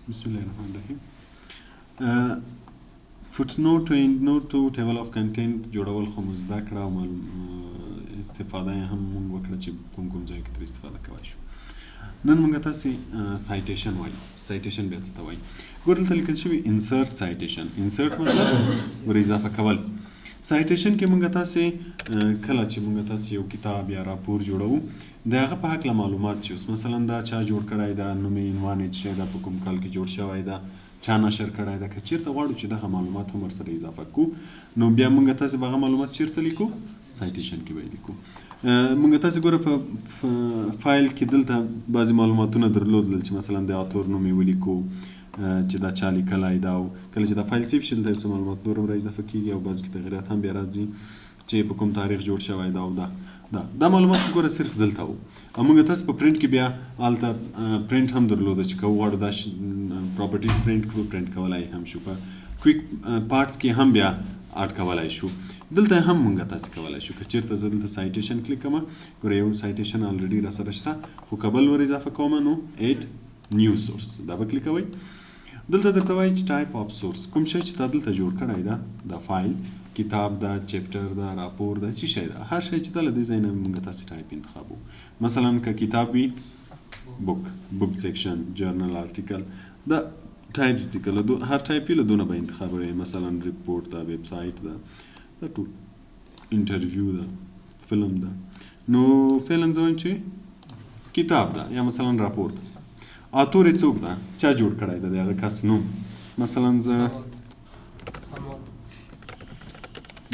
Bismillahirrahmanirrahim. Footnote to endnote to table of content جوړول خو مو زده کړه او استفاده یې هم مونږ وکړه چې کوم ځای کې ترې استفاده کولی شو. نن مونږ تاسې سایټیشن وایو. سایټیشن بیا څه ته وایي؟ ګور دلته لیکل شوي انسرټ سایټیشن. انسرټ مطلب ور اضافه کول. سایټیشن کې مونږ تاسې کله چې مونږ تاسې یو کتاب یا راپور جوړوو د هغه په هکله معلومات چې اوس مثلا دا چا جوړ کړی ده، نوم یې عنوان یې څه شی ده، په کوم کال کې جوړ شوی ده، چا نشر کړی ده، که چېرته غواړو چې دغه معلومات هم ورسره اضافه کړو نو بیا مونږ تاسې به هغه معلومات چېرته لیکو؟ سایټیشن کې به یې لیکو. مونږ تاسې ګوره په فایل کې دلته بعضې معلوماتونه درلودل چې مثلا د اتور نوم یې ولیکو چې دا چا لیکلی ده، او کله چې دا فایل سیف شي دلته یو څه معلومات نور هم را اضافه کېږي او بعضې کې تغیرات هم بیا راځي چې په کوم تاریخ جوړ شوی ده او دا معلومات ګوره صرف دلته وو. او موږ تاسې په پرنټ کې بیا هلته پرنټ هم درلوده چې که وغواړو دا پراپرټیز پرنټ کړو، پرنټ کولی هم شو. په کویک پارټس کې هم بیا اډ کولی شو. دلته هم موږ تاسې کولی شو. که چېرته زه دلته سایټیشن کلیک کوم، ګوره یو سایټیشن الریډي را سره شته، خو که بل ور اضافه کوم نو ایډ نیو سورس دا به کلیکوئ. دلته درته وایي چې ټایپ اف سورس کوم شی چې تا دلته جوړ کړی ده، دا فایل کتاب ده، چپټر ده، راپور ده، څه شی ده، هر شی چې ده له دې ځای نه موږ تاسې ټایپ انتخابو. مثلا که کتاب وي بوک سیکشن، جرنل، آرټیکل، دا ټایپس دي. که هر ټایپ وي له دونه به انتخابوئ. مثلا ریپورټ ده، ویب سایټ ده، دا ټول انټرویو ده، فلم ده. نو فعلا زه وایم چې کتاب ده یا مثلا راپور ده. اتور یې څوک ده، چا جوړ کړی ده، د هغه کس نوم. مثلا زه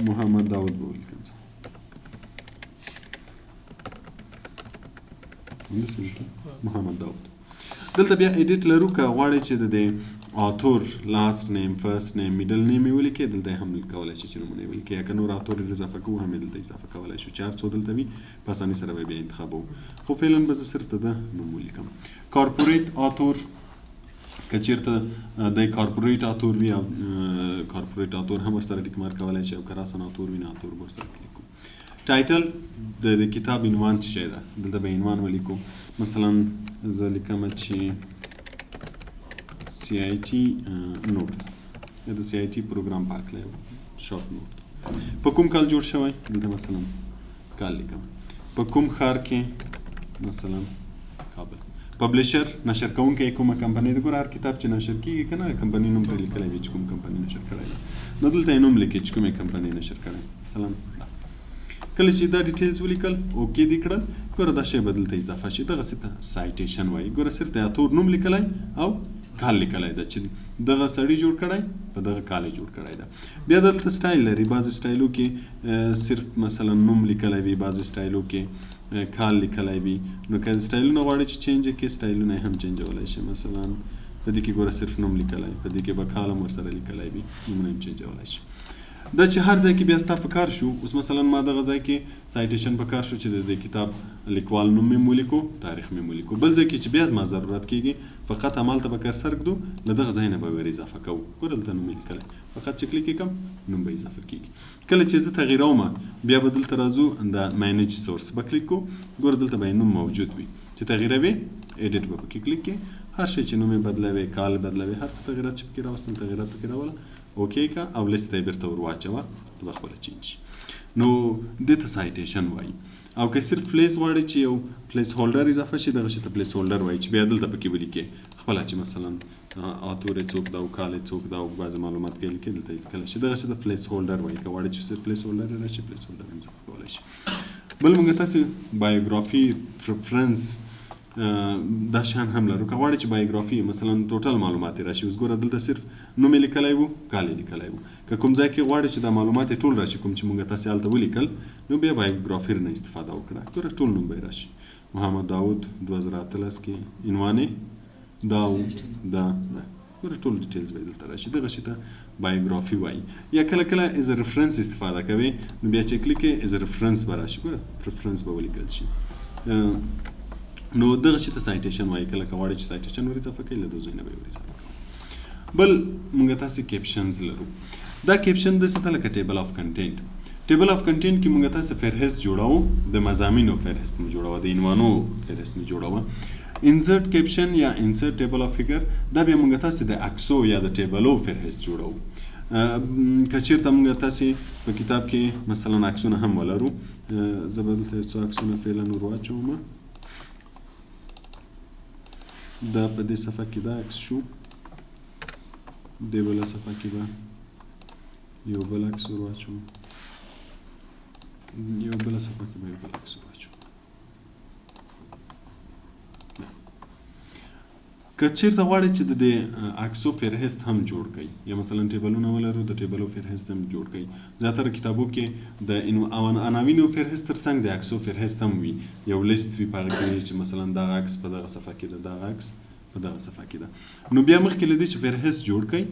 محمد داود به ولیکم. محمد داود. دلته بیا ایډیټ لرو. که غواړئ چې د دې اتور لاست نیم، فرست نیم، میډل نیم یې ولیکئ، دلته هم کولی شئ چې نومونه یې ولیکئ. یا که نور اتور یې اضافه کوو هم یې دلته اضافه کولی شو چې هر څو دلته وي په اسانۍ سره به یې بیا انتخابوو. خو فعلا به زه صرف د ده نوم ولیکم. کارپوریټ اتور، که چېرته دی کارپوریټ اتور وي او کارپوریټ اتور هم ورسره ټیک مارک کولی شي، او که راسن اتور وي نو اتور به ورسره کلیک کړو. ټایټل د کتاب عنوان څه شی ده، دلته به عنوان ولیکو. مثلا زه لیکم چې سی آی ټي نوټ یا د سی آی ټي پروګرام په هکله یو شارټ نوټ. په کوم کال جوړ شوی، دلته مثلا کال لیکم. په کوم ښار کې، مثلا کابل. پبلشر، نشر کوونکی کومه کمپنۍ ده. ګوره هر کتاب چې نشر کېږي که نه کمپنۍ نوم پرې لیکلی وي چې کوم کمپنۍ نشر کړی ده، نو دلته یې نوم لیکي چې کومې کمپنۍ نشر کړی. مثلا کله چې دا ډیټیلز ولیکل، اوکې دې کړل، ګوره دا شی به دلته اضافه شي. دغسې ته سایټیشن وایي. ګوره صرف د اتور نوم لیکلی او کال لیکلی ده چې دغه سړي جوړ کړی، په دغه کال یې جوړ کړی ده. بیا دلته سټایل لري. بعضې سټایلو کې صرف مثلا نوم لیکلی وي، بعضې سټایلو کې کال لیکلی وي. نو که سټایلونه غواړئ چې چینج یې کړئ، سټایلونه یې هم چینجولی شي. مثلا په دې کې ګوره صرف نوم لیکلی، په دې کې به کال هم ورسره لیکلی وي، نومونه هم چینجولی شي. دا چې هر ځای کې بیا ستا په کار شو. اوس مثلا ما دغه ځای کې سایټیشن په کار شو چې د کتاب لیکوال نوم مې ولیکو، تاریخ مې ولیکو. بل ځای کې چې بیا زما ضرورت کېږي فقط همالته به کرسر ږدو، له دغه ځای نه به ور اضافه کوو. ګوره دلته نوم یې لیکلی، فقط چې کلیک یې کړم نوم به اضافه کېږي. کله چې زه تغییروم بیا به دلته راځو، د مینیج سورس به کلیک کوو. ګوره دلته به یې نوم موجود وي. چې تغییروي ایډیټ به پکې کلیک کړې، هر شی چې نوم یې بدلوي، کال بدلوي، هر څه تغییرات چې پکې راوستل تغییرات پکې راوله، اوکې که او لیست یې بیرته ور واچوه، به خپله چینج شي. نو دې ته سایټیشن وایي. او که صرف پلیس غواړئ چې یو پلیس هولډر اضافه شي، دغه شي ته پلیس هولډر وایي چې بیا دلته پکې ولیکئ خپله چې مثلا اتور یې څوک ده او کال یې څوک ده او بعضې معلومات کې لیکئ، دلته یې لیکلی شي. دغه شي ته پلیس هولډر وایي. که غواړئ چې صرف پلیس هولډر یې راشي، پلیس هولډر یې اضافه کولی شي. بل موږ تاسې بایوګرافي، پریفرنس، دا شیان هم لرو. که غواړئ چې بایوګرافي مثلا ټوټل معلومات یې راشي، اوس ګوره دلته صرف نوم یې لیکلی و، کال یې لیکلی و. که کوم ځای کې غواړئ چې دا معلومات یې ټول راشي کوم چې موږ تاسې هلته ولیکل، نو بیا بایوګرافي نه استفاده وکړه. ګوره ټول نوم به یې راشي. محمد داود 2018 کې، عنوان یې داود ده، ګوره ټول ډیټیلز به یې دلته راشي. دغه شي ته بایوګرافي وایي. یا کله کله از ریفرنس استفاده کوئ، نو بیا چې کلیک یې از ریفرنس به راشي. ګوره پریفرنس به ولیکل شي. نو دغه شي ته سایټیشن وایي. کله که غواړئ چې سایټیشن ور اضافه کړئ، له دو ځایونه به یې ور اضافه کوئ. بل موږ تاسې کیپشنز لرو. دا کیپشن داسې ته لکه ټیبل اف کنټینټ. ټیبل اف کنټینټ کې موږ تاسې فهرست جوړوو، د مضامینو فهرست مو جوړوه، د عنوانو فهرست مو جوړوه. انسرټ کیپشن یا انسرټ ټیبل اف فیګر دا بیا موږ تاسو د عکسو یا د ټیبلو فهرست جوړو. که چیرته موږ تاسو په کتاب کې مثلا عکسونه هم ولرو، زه به دلته څو عکسونه فعلا ور واچوم. دا په دې صفحه کې دا عکس شو، دې بله صفحه کې به یو بل عکس ور واچوم، یو بله صفحه کې به یو بل عکس ور واچوم. که چیرته غواړئ چې د دې عکسو فهرست هم جوړ کړئ یا مثلا ټیبلونه ولرو د ټیبلو فهرست هم جوړ کړئ. زیاتره کتابو کې د عناوینو فهرست ترڅنګ د عکسو فهرست هم وي، یو لیست وي په هغه کې چې مثلا دغه عکس په دغه صفحه کې ده، دغه عکس په دغه صفحه کې ده. نو بیا مخکې له دې چې فهرست جوړ کړئ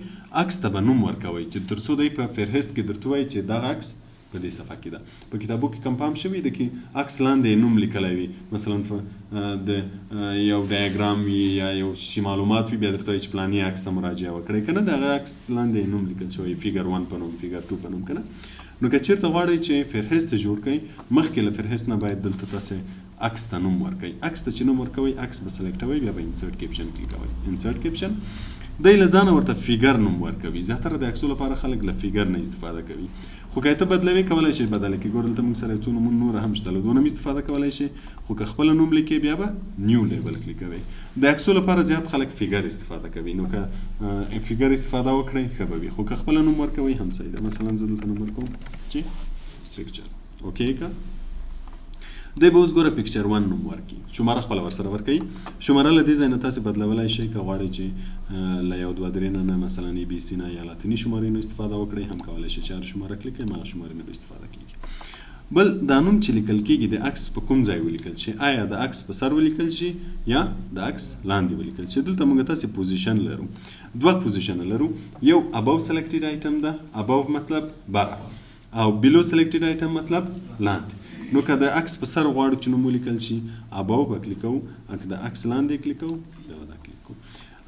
عکس ته به نوم ورکوئ چې تر څو دی په فهرست کې درته وایي چې دغه عکس په دې صفحه کې ده. په کتابو کې کمپام شوي ده کې عکس لاندې نوم لیکلی وي، مثلا د یو ډایګرام وي یا یو شي معلومات وي، بیا درته وایي چې فلاني عکس ته مراجعه وکړئ که نه، د هغه عکس لاندې نوم لیکل شوی فیګر 1 په نوم، فیګر 2 په نوم که نه. نو که چیرته غواړئ چې فهرست جوړ کړئ مخکې له فهرست نه باید دلته تاسې عکس ته نوم ورکوئ. عکس ته چې نوم ورکوئ عکس به سلیکټوئ، بیا به انسرټ کیپشن کلیکوئ. انسرټ کیپشن دی له ځانه ورته فیګر نوم ورکوي. زیاتره د عکسو لپاره خلک له فیګر نه استفاده کوي، خو که ته بدلوي کولی شي بدله کړي. ګوره دلته موږ سره یو څو نومونه نور هم شته، له دوه هم استفاده کولی شي، خو که خپله نوم لیکې بیا به نیو لیبل کلیکوئ. د عکسو لپاره زیات خلک فیګر استفاده کوي، نو که فیګر استفاده وکړئ ښه به وي، خو که خپله نوم ورکوئ هم صحیح ده. مثلا زه دلته نوم ورکوم چې پکچر، اوکې که دی به اوس ګوره پکچر 1 نوم ورکړي، شماره خپله ورسره ورکوي. شماره له دې ځای نه تاسې بدلولی شئ که غواړئ چې له 1 2 3 نه مثلا ای بي سي نه یا لاتیني شمارې نه استفاده وکړئ، هم کولی شئ چې هر شماره کلیک کړئ، هغه شمارې نه به استفاده کېږي. بل دا نوم چې لیکل کېږي د عکس په کوم ځای ولیکل شي، آیا د عکس په سر ولیکل شي یا د عکس لاندې ولیکل شي. دلته موږ تاسې پوزیشن لرو، دوه پوزیشن لرو، یو اباو سلیکټډ آیټم ده، اباو مطلب بره، او بیلو سلیکټډ آیټم مطلب لاندې. نو که د عکس په سر غواړو چې نوم ولیکل شي اباو به کلیکو، او که د عکس لاندې کلیکو بیا به دا کلیکو،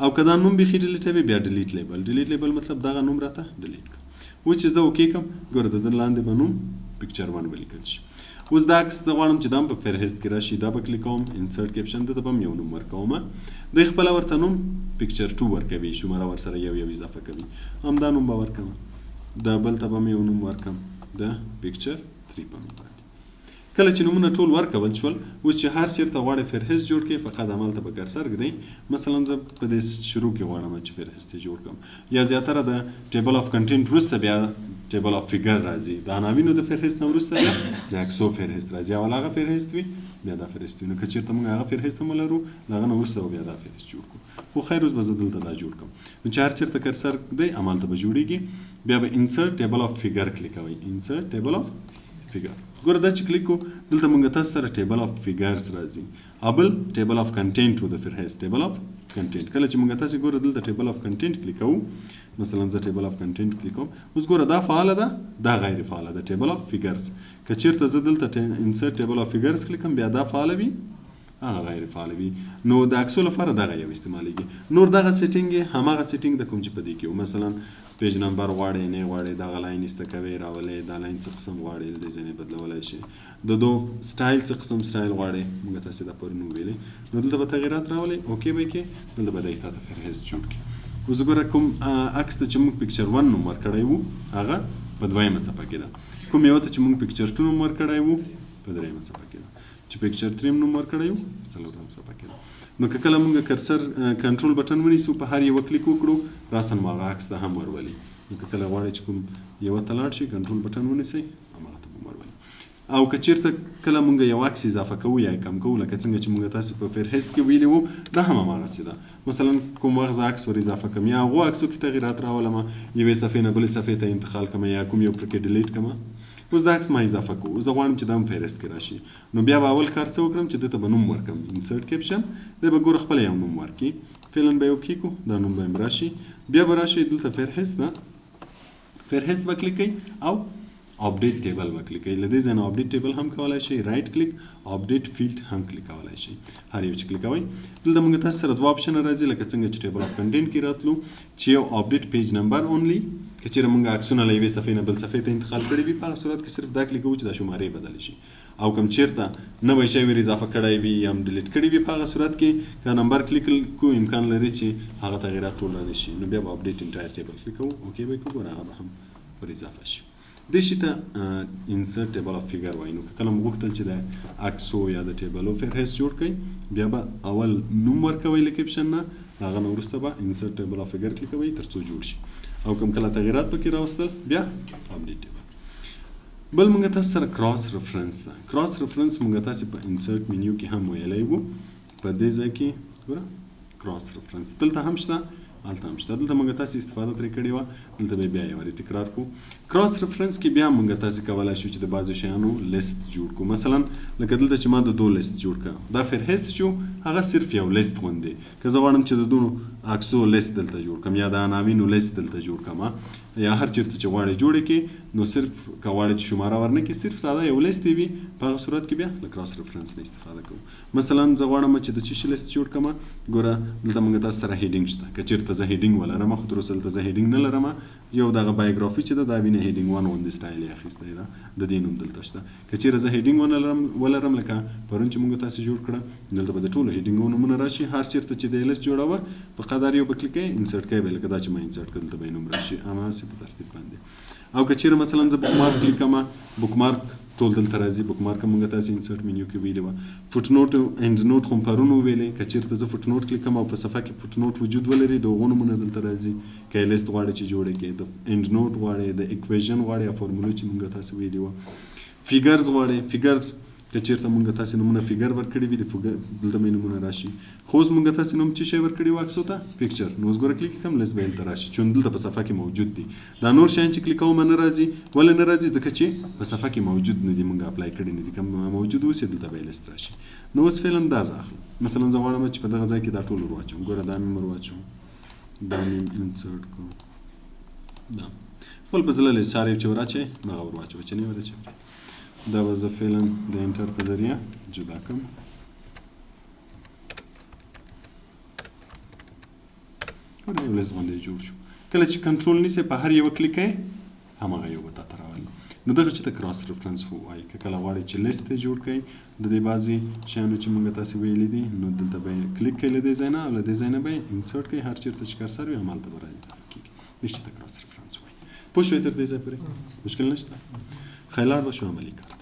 او که دا نوم بیخي ډیلیټوي بیا ډیلیټ لیبل. ډیلیټ لیبل مطلب دغه نوم راته ډیلیټ کړه. اوس چې زه اوکې کړم ګوره د ده لاندې به نوم پکچر 1 ولیکل شي. اوس دا عکس زه غواړم چې دا هم په فهرست کې راشي، دا به کلیکوم انسرټ کیپشن، دته به هم یو نوم ورکوم. دوی خپله ورته نوم پکچر 2 ورکوي، شماره ورسره یو یو اضافه کوي، همدا نوم به ورکوم. دا بل ته به هم یو نوم ورکم د پکچر 3 په نوم باندې. کله چې نومونه ټول ورکول شول، اوس چې هر چېرته غواړئ فهرست جوړ کړئ فقط همالته به کرسر ږدئ. مثلا زه په دې شروع کې غواړم چې فهرست یې جوړ کړم، یا زیاتره د ټیبل اف کنټینټ وروسته بیا ټیبل اف فیګر راځي، د عناوینو د فهرست نه وروسته بیا د عکسو فهرست راځي، اول هغه فهرست وي بیا دا فهرست وي. نو که چېرته موږ هغه فهرست هم ولرو له هغه نه وروسته به بیا دا فهرست جوړ کړو، خو خیر اوس به زه دلته دا جوړ کړم. نو چې هر چېرته کرسر ږدئ همالته به جوړېږي، بیا به انسرټ ټیبل اف فیګر کلیکوئ. انسرټ ټیبل اف فیګر ګوره دا چې کلیک کو دلته موږ تاسو سره ټیبل اف فیګرز راځي، ابل ټیبل اف کنټینټ و د فهرست ټیبل اف کنټینټ. کله چې موږ تاسو ګوره دلته ټیبل اف کنټینټ کلیکو، مثلا زه ټیبل اف کنټینټ کلیکوم، اوس ګوره دا فعاله ده دا غیر فعاله ده ټیبل اف فیګرز. که چیرته زه دلته انسرټ ټیبل اف فیګرز کلیکم بیا دا فعاله وي هغه غیر فعاله وي. نو د عکسو لپاره دغه یو استعمالیږي. نور دغه سیټینګ هماغه سیټینګ د کوم چې په دې کې مثلا پیج نمبر غواړئ نه غواړئ دغه لاین ایسته کوئ راولئ، دا لاین څه قسم غواړئ د دې ځینې بدلولی شئ، د دو سټایل څه قسم سټایل غواړئ موږ تاسې دا پرون وویلې. نو دلته به تغیرات راولئ، اوکې به یې کړئ، دلته به دی تاته فهرست جوړ کړي. اوس ګوره کوم عکس ته چې موږ پکچر 1 نوم ورکړی وو هغه په 2مه صفحه کې ده، کوم یو ته چې موږ پکچر 2 نوم ورکړی وو په 3مه صفحه کې ده، چې پکچر 3 نوم ورکړی وو 4مه صفحه کې ده. نو که کله موږ کرسر کنټرول بټن ونیسو په هر یو کلیک وکړو راسن هغه عکس ته هم ورولي. نو که کله غواړئ چې کوم یوه ته لاړ شي کنټرول بټن ونیسئ هماغه ته به ورولي. او که چیرته کله موږ یو عکس اضافه کوو یا کم کوو لکه څنګه چې موږ تاسو په فهرست کې ویلي وو دا هم هماغسې ده. مثلا کوم وخت زه عکس ور اضافه کوم یا هغو عکسو کې تغیرات راولم، یوې صفحې نه بلې صفحې ته انتقال کوم یا کوم یو پرکې ډیلیټ کوم، اوس دا عکس ما اضافه کوو، زه غواړم چې دا هم فهرست کې راشي. نو بیا به اول کار څه وکړم چې دته به نوم ورکړم انسرټ کیپشن، دی به ګوره خپله یو نوم ورکړي، فعلا به یې اوکې کړو دا نوم به هم راشي. بیا به راشي دلته فهرست ده، فهرست به کلیک کوئ او اپډیټ ټیبل به کلیک کوئ. له دې ځای نه اپډیټ ټیبل هم کولی شئ، رایټ کلیک اپډیټ فیلډ هم کلیک کولی شئ، هر یو چې کلیکوئ. دلته موږ تاسو سره دوه اپشن راځي لکه څنګه چې ټیبل اف کنټینټ کې راتلو چې یو اپډیټ پیج نمبر اونلی، که چېرې موږ عکسونه له یوې صفحې نه بل صفحې ته انتقال کړي وي په هغه صورت کې صرف دا کلیک کوو چې دا شمارې بدلې شي، او کوم چیرته نوی شی ور اضافه کړی وي یا ډیلیټ کړی وي په هغه صورت کې که نمبر کلیک کو امکان لري چې هغه تغیرات ټول راشي نو بیا به اپډیټ انټایر ټیبل کلیک کوو اوکې به کوو هغه به هم ور اضافه شي. دې شي ته انسرټ ټیبل اف فیګر وایي. نو کله مو غوښتل چې د عکسو یا د ټیبلو فهرست جوړ کړئ بیا به اول نوم ورکوئ له کیپشن نه هغه نه وروسته به انسرټ ټیبل اف فیګر کلیک کوئ تر څو جوړ شي او کوم کله تغیرات پکې راوستل بیا اپډیټ ټیبل. بل موږ تاسو سره کراس ریفرنس ده. کراس ریفرنس موږ تاسو په انسرټ منیو کې هم ویلی وو. په دې ځای کې ګوره کراس ریفرنس دلته هم شته هلته هم شته. دلته موږ تاسو استفاده ترې کړې وه دلته به بیا یو وارې تکرار کړو. کراس ریفرنس کې بیا موږ تاسو کولی شو چې د بعضو شیانو لیست جوړ کړو. مثلا لکه دلته چې ما د دو لیست جوړ کړه دا فهرست شو هغه صرف یو لیست غوندې. که زه غواړم چې د دونو عکسو لیست دلته جوړ کړم یا د عناوینو لیست دلته جوړ کړم یا هر چیرته چې غواړې جوړې کړي نو صرف که غواړې چې شماره ورنه کړي صرف ساده یو لیست وي په هغه صورت کې بیا له کراس ریفرنس نه استفاده کوو. مثلا زه غواړم چې د څه شي لیست جوړ کړم ګوره دلته موږ تاسو سره هیډینګ شته. که چیرته زه هیډینګ ولرم خو تر اوسه دلته زه هیډینګ نه لرم یو دغه بایوګرافي چې ده دا وینه هیډینګ 1 غوندې سټایل یې اخیستی ده د دې نوم دلته شته. که چیرې زه هیډینګ ولرم لکه پرون چې موږ تاسو جوړ کړه دلته به د ټولو هیډینګونو نومونه راشي. هر چیرته چې د لیست جوړوه په قدر یو به کلیک کوئ انسرټ کوئ لکه دا چې ما انسرټ کړه دلته به یې نوم راشي هماسې په ترتیب باندې. او که چیرې مثلا زه بک مارک کلیک کړم بک مارک ټول دلته راځي. بک مارک موږ تاسو انسرټ منیو کې ویلې وه. فوټ نوټ اینډ نوټ خو پرون وویلې. که چیرته زه فوټ نوټ کلیک کړم او په صفحه کې فوټ نوټ وجود ولري د هغو نومونه دلته راځي. که یې لیست غواړئ چې جوړې کړئ د اینډ نوټ غواړئ د اکویژن غواړئ یا فارموله چې موږ تاسو ویلې وه. فیګرز غواړئ فیګر که چیرته موږ تاسو نومونه فیګر ورکړي وي دلته مې نومونه راشي. خو اوس موږ تاسو نوم څه شی ورکړي وو عکسو ته پکچر. نو اوس ګوره کلیک کوم لیست به هلته راشي چون دلته په صفحه کې موجود دي. دا نور شیان چې کلیک کوم نه راځي ولې نه راځي ځکه چې په صفحه کې موجود نه دي موږ اپلای کړي نه دي. که موجود اوسي دلته به لیست راشي. نو اوس فعلا دا زه اخلم مثلا زه غواړم چې په دغه ځای کې دا ټول ور واچوم. ګوره دا مې ور واچوم دا مې انسرټ کړو دا خپل په زړه له ساري چې ور اچوئ هغه ور واچوئ چې نه ور اچوئ دا به زه فعلا د انټر په ذریعه جدا کړم. یو لیست غوندې جوړ شو. کله چې کنټرول نیسئ په هر یوه کلیک کوئ هماغه یو به تاته راولي. نو دغه چې ته کراس ریفرنس وایي. که کله غواړئ چې لیست یې جوړ کړئ د دې بعضې شیانو چې موږ تاسې ویلي دي نو دلته به یې کلیک کړئ له دې ځای نه او له دې ځای نه به یې انسرټ کړئ. هر چېرته چې کرسر وي همالته به رااضافه کېږي. دې چې ته کراس ریفرنس وایي. پوه شوئ تر دې ځای پورې مشکل نشته. خیلاړ به شو عملي کار